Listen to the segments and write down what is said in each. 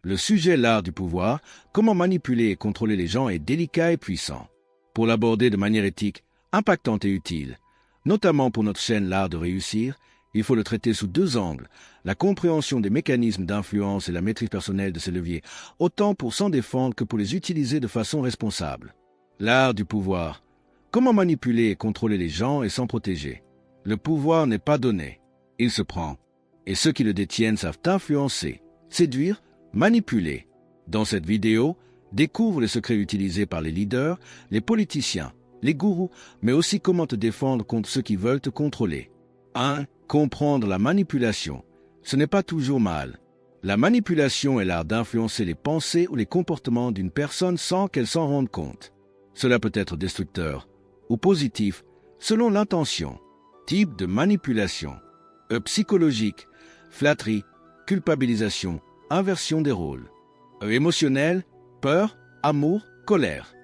Le sujet l'art du pouvoir, comment manipuler et contrôler les gens est délicat et puissant. Pour l'aborder de manière éthique, impactante et utile, notamment pour notre chaîne L'Art de réussir, il faut le traiter sous deux angles, la compréhension des mécanismes d'influence et la maîtrise personnelle de ces leviers, autant pour s'en défendre que pour les utiliser de façon responsable. L'art du pouvoir. Comment manipuler et contrôler les gens et s'en protéger? Le pouvoir n'est pas donné, il se prend. Et ceux qui le détiennent savent influencer, séduire, manipuler. Dans cette vidéo, découvre les secrets utilisés par les leaders, les politiciens, les gourous, mais aussi comment te défendre contre ceux qui veulent te contrôler. 1. Comprendre la manipulation. Ce n'est pas toujours mal. La manipulation est l'art d'influencer les pensées ou les comportements d'une personne sans qu'elle s'en rende compte. Cela peut être destructeur ou positif selon l'intention. Type de manipulation. Psychologique, flatterie, culpabilisation, inversion des rôles. Émotionnel, peur, amour, colère.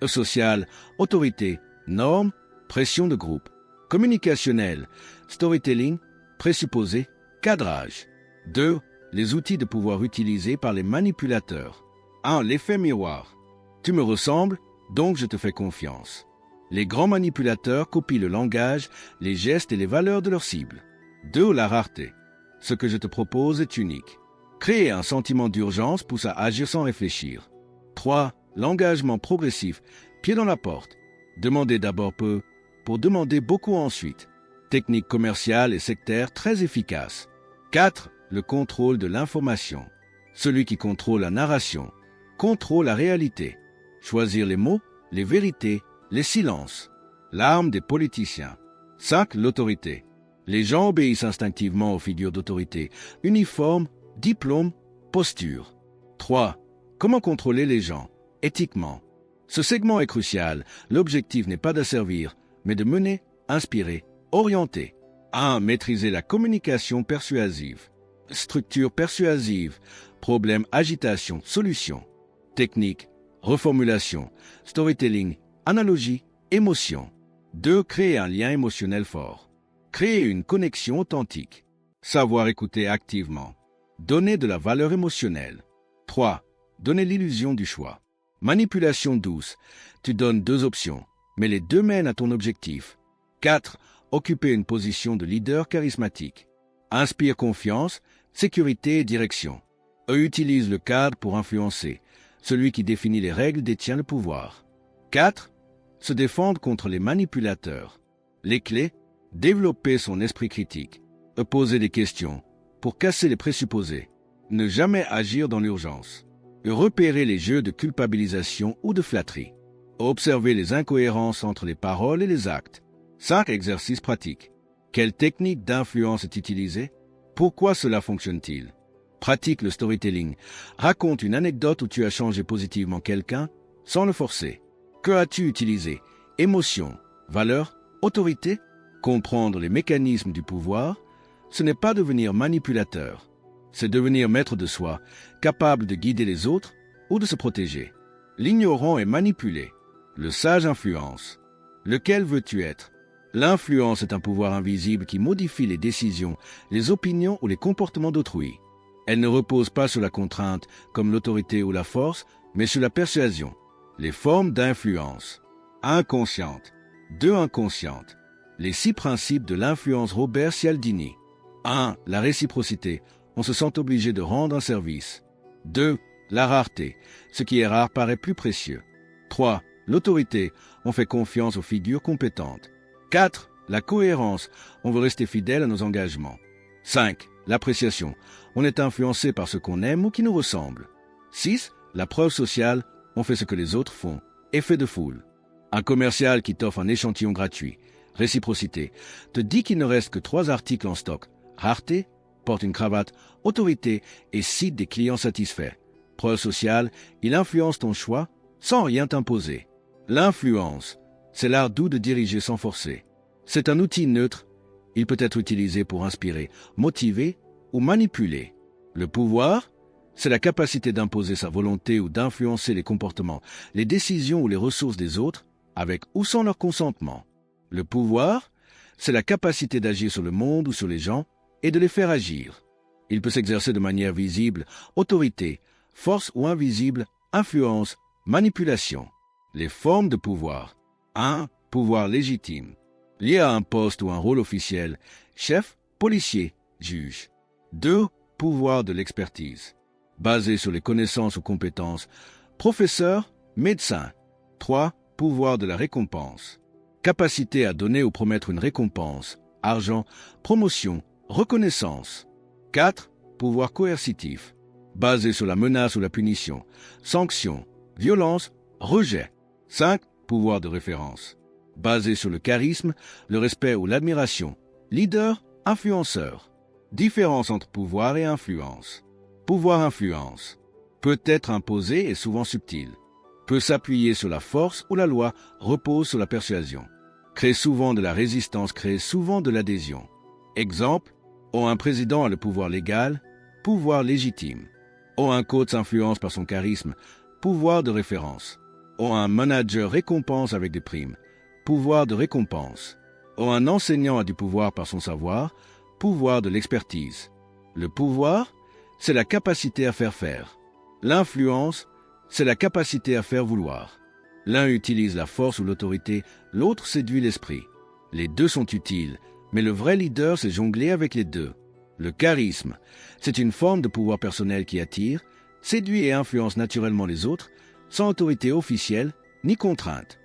Social, autorité, normes, pression de groupe. Communicationnel, storytelling, présupposé, cadrage. 2. Les outils de pouvoir utilisés par les manipulateurs. 1. L'effet miroir. Tu me ressembles, donc je te fais confiance. Les grands manipulateurs copient le langage, les gestes et les valeurs de leur cible. 2. La rareté. Ce que je te propose est unique. Créer un sentiment d'urgence pousse à agir sans réfléchir. 3. L'engagement progressif, pied dans la porte. Demander d'abord peu, pour demander beaucoup ensuite. Technique commerciale et sectaire très efficace. 4. Le contrôle de l'information. Celui qui contrôle la narration, contrôle la réalité. Choisir les mots, les vérités, les silences. L'arme des politiciens. 5. L'autorité. Les gens obéissent instinctivement aux figures d'autorité. Uniforme, diplôme, posture. 3. Comment contrôler les gens, éthiquement. Ce segment est crucial. L'objectif n'est pas d'asservir, mais de mener, inspirer, orienter. 1. Maîtriser la communication persuasive. Structure persuasive. Problème, agitation, solution. Technique, reformulation, storytelling, analogie, émotion. 2. Créer un lien émotionnel fort. Créer une connexion authentique. Savoir écouter activement. Donner de la valeur émotionnelle. 3. Donner l'illusion du choix. Manipulation douce. Tu donnes 2 options, mais les 2 mènent à ton objectif. 4. Occuper une position de leader charismatique. Inspire confiance, sécurité et direction. Eux utilisent le cadre pour influencer. Celui qui définit les règles détient le pouvoir. 4. Se défendre contre les manipulateurs. Les clés, développer son esprit critique. Poser des questions pour casser les présupposés. Ne jamais agir dans l'urgence. Repérer les jeux de culpabilisation ou de flatterie. Observer les incohérences entre les paroles et les actes. 5 exercices pratiques. Quelle technique d'influence est utilisée? Pourquoi cela fonctionne-t-il? Pratique le storytelling. Raconte une anecdote où tu as changé positivement quelqu'un sans le forcer. Que as-tu utilisé? Émotion, valeur, autorité? Comprendre les mécanismes du pouvoir, ce n'est pas devenir manipulateur. C'est devenir maître de soi, capable de guider les autres ou de se protéger. L'ignorant est manipulé. Le sage influence. Lequel veux-tu être? L'influence est un pouvoir invisible qui modifie les décisions, les opinions ou les comportements d'autrui. Elle ne repose pas sur la contrainte, comme l'autorité ou la force, mais sur la persuasion. Les formes d'influence. Inconsciente. 2. Inconsciente. Les 6 principes de l'influence Robert Cialdini. 1. La réciprocité. On se sent obligé de rendre un service. 2. La rareté. Ce qui est rare paraît plus précieux. 3. L'autorité. On fait confiance aux figures compétentes. 4. La cohérence. On veut rester fidèle à nos engagements. 5. L'appréciation. On est influencé par ce qu'on aime ou qui nous ressemble. 6. La preuve sociale. On fait ce que les autres font. Effet de foule. Un commercial qui t'offre un échantillon gratuit. Réciprocité. Te dit qu'il ne reste que 3 articles en stock. Rareté. Porte une cravate. Autorité. Et cite des clients satisfaits. Preuve sociale. Il influence ton choix sans rien t'imposer. L'influence. C'est l'art doux de diriger sans forcer. C'est un outil neutre. Il peut être utilisé pour inspirer, motiver ou manipuler. Le pouvoir, c'est la capacité d'imposer sa volonté ou d'influencer les comportements, les décisions ou les ressources des autres, avec ou sans leur consentement. Le pouvoir, c'est la capacité d'agir sur le monde ou sur les gens et de les faire agir. Il peut s'exercer de manière visible, autorité, force ou invisible, influence, manipulation. Les formes de pouvoir. 1. Pouvoir légitime. Lié à un poste ou un rôle officiel, chef, policier, juge. 2. Pouvoir de l'expertise. Basé sur les connaissances ou compétences, professeur, médecin. 3. Pouvoir de la récompense. Capacité à donner ou promettre une récompense, argent, promotion, reconnaissance. 4. Pouvoir coercitif. Basé sur la menace ou la punition, sanction, violence, rejet. 5. Pouvoir de référence. Basé sur le charisme, le respect ou l'admiration, leader, influenceur. Différence entre pouvoir et influence. Pouvoir-influence. Peut être imposé et souvent subtil. Peut s'appuyer sur la force ou la loi, repose sur la persuasion. Crée souvent de la résistance, crée souvent de l'adhésion. Exemple, un président a le pouvoir légal, pouvoir légitime. Un coach s'influence par son charisme, pouvoir de référence. Un manager récompense avec des primes, pouvoir de récompense. Un enseignant a du pouvoir par son savoir, pouvoir de l'expertise. Le pouvoir, c'est la capacité à faire. L'influence, c'est la capacité à faire vouloir. L'un utilise la force ou l'autorité, l'autre séduit l'esprit. Les deux sont utiles, mais le vrai leader sait jongler avec les deux. Le charisme, c'est une forme de pouvoir personnel qui attire, séduit et influence naturellement les autres, sans autorité officielle ni contrainte.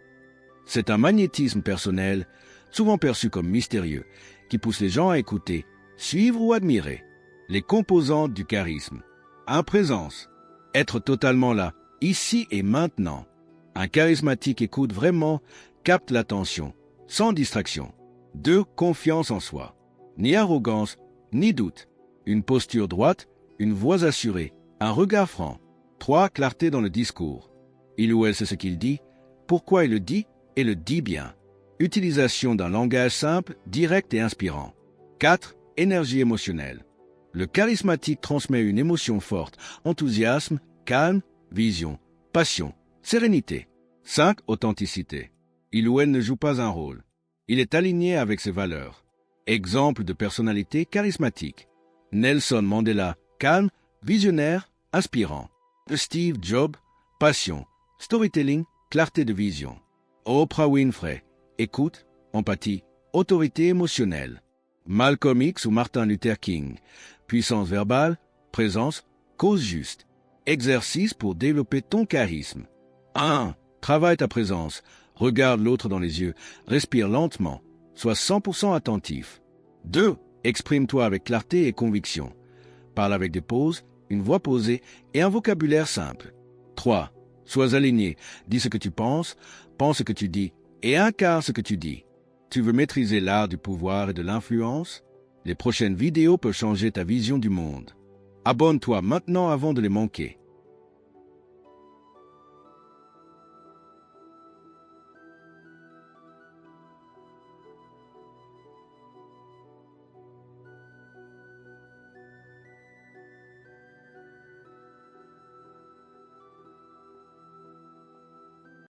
C'est un magnétisme personnel, souvent perçu comme mystérieux, qui pousse les gens à écouter, suivre ou admirer. Les composantes du charisme. 1. Présence. Être totalement là, ici et maintenant. Un charismatique écoute vraiment, capte l'attention, sans distraction. 2. Confiance en soi. Ni arrogance, ni doute. Une posture droite, une voix assurée, un regard franc. 3. Clarté dans le discours. Il ou elle sait ce qu'il dit, pourquoi il le dit et le dit bien. Utilisation d'un langage simple, direct et inspirant. 4. Énergie émotionnelle. Le charismatique transmet une émotion forte, enthousiasme, calme, vision, passion, sérénité. 5. Authenticité. Il ou elle ne joue pas un rôle. Il est aligné avec ses valeurs. Exemple de personnalité charismatique. Nelson Mandela, calme, visionnaire, inspirant. Steve Jobs, passion, storytelling, clarté de vision. Oprah Winfrey, écoute, empathie, autorité émotionnelle. Malcolm X ou Martin Luther King, puissance verbale, présence, cause juste. Exercice pour développer ton charisme. 1. Travaille ta présence. Regarde l'autre dans les yeux. Respire lentement. Sois 100% attentif. 2. Exprime-toi avec clarté et conviction. Parle avec des pauses, une voix posée et un vocabulaire simple. 3. Sois aligné. Dis ce que tu penses, pense ce que tu dis et incarne ce que tu dis. Tu veux maîtriser l'art du pouvoir et de l'influence? Les prochaines vidéos peuvent changer ta vision du monde. Abonne-toi maintenant avant de les manquer.